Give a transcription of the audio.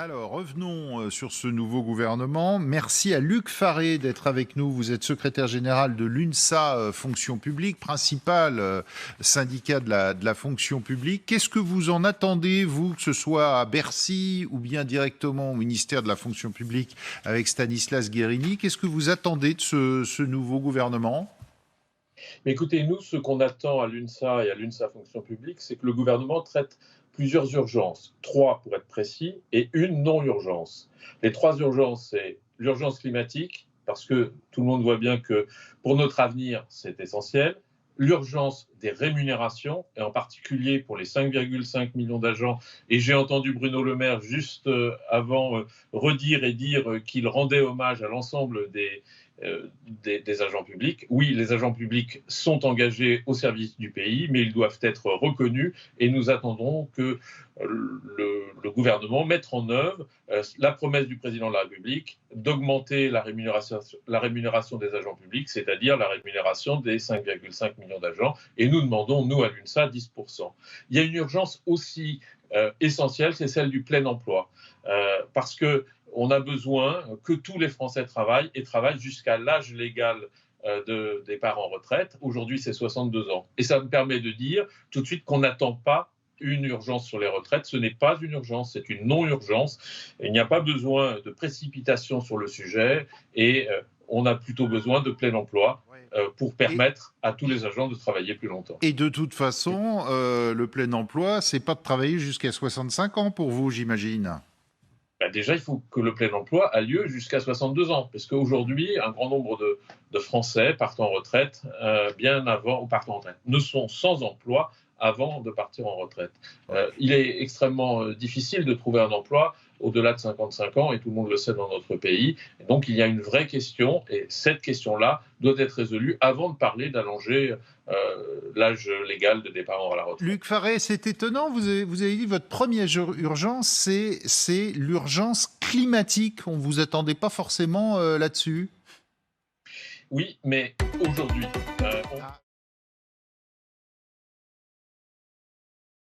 Alors, revenons sur ce nouveau gouvernement. Merci à Luc Faré d'être avec nous. Vous êtes secrétaire général de l'UNSA Fonction publique, principal syndicat de la fonction publique. Qu'est-ce que vous en attendez, vous, que ce soit à Bercy ou bien directement au ministère de la fonction publique avec Stanislas Guerini? Qu'est-ce que vous attendez de ce nouveau gouvernement? Mais écoutez, nous, ce qu'on attend à l'UNSA et à l'UNSA Fonction publique, c'est que le gouvernement traite plusieurs urgences, 3 pour être précis, et une non-urgence. Les 3 urgences, c'est l'urgence climatique, parce que tout le monde voit bien que pour notre avenir, c'est essentiel. L'urgence des rémunérations, et en particulier pour les 5,5 millions d'agents. Et j'ai entendu Bruno Le Maire juste avant redire et dire qu'il rendait hommage à l'ensemble des agents publics. Oui, les agents publics sont engagés au service du pays, mais ils doivent être reconnus et nous attendons que le gouvernement mette en œuvre la promesse du président de la République d'augmenter la rémunération des agents publics, c'est-à-dire la rémunération des 5,5 millions d'agents. Et nous demandons, nous, à l'UNSA, 10%. Il y a une urgence aussi essentielle, c'est celle du plein emploi. Parce que on a besoin que tous les Français travaillent et travaillent jusqu'à l'âge légal de départ en retraite. Aujourd'hui, c'est 62 ans. Et ça me permet de dire tout de suite qu'on n'attend pas une urgence sur les retraites. Ce n'est pas une urgence, c'est une non-urgence. Il n'y a pas besoin de précipitation sur le sujet et on a plutôt besoin de plein emploi pour Et, permettre à tous les agents de travailler plus longtemps. et de toute façon, le plein emploi, c'est pas de travailler jusqu'à 65 ans pour vous, j'imagine. Bah déjà, il faut que le plein emploi a lieu jusqu'à 62 ans, parce qu'aujourd'hui, un grand nombre de Français partent en retraite bien avant, ou partent en retraite, ne sont sans emploi avant de partir en retraite. Ouais. Il est extrêmement difficile de trouver un emploi au-delà de 55 ans, et tout le monde le sait dans notre pays. Et donc, il y a une vraie question, et cette question-là doit être résolue avant de parler d'allonger l'âge légal de départ à la retraite. Luc Faré, c'est étonnant, vous avez dit votre première urgence, c'est l'urgence climatique. On ne vous attendait pas forcément là-dessus. Oui, mais aujourd'hui, on Ah.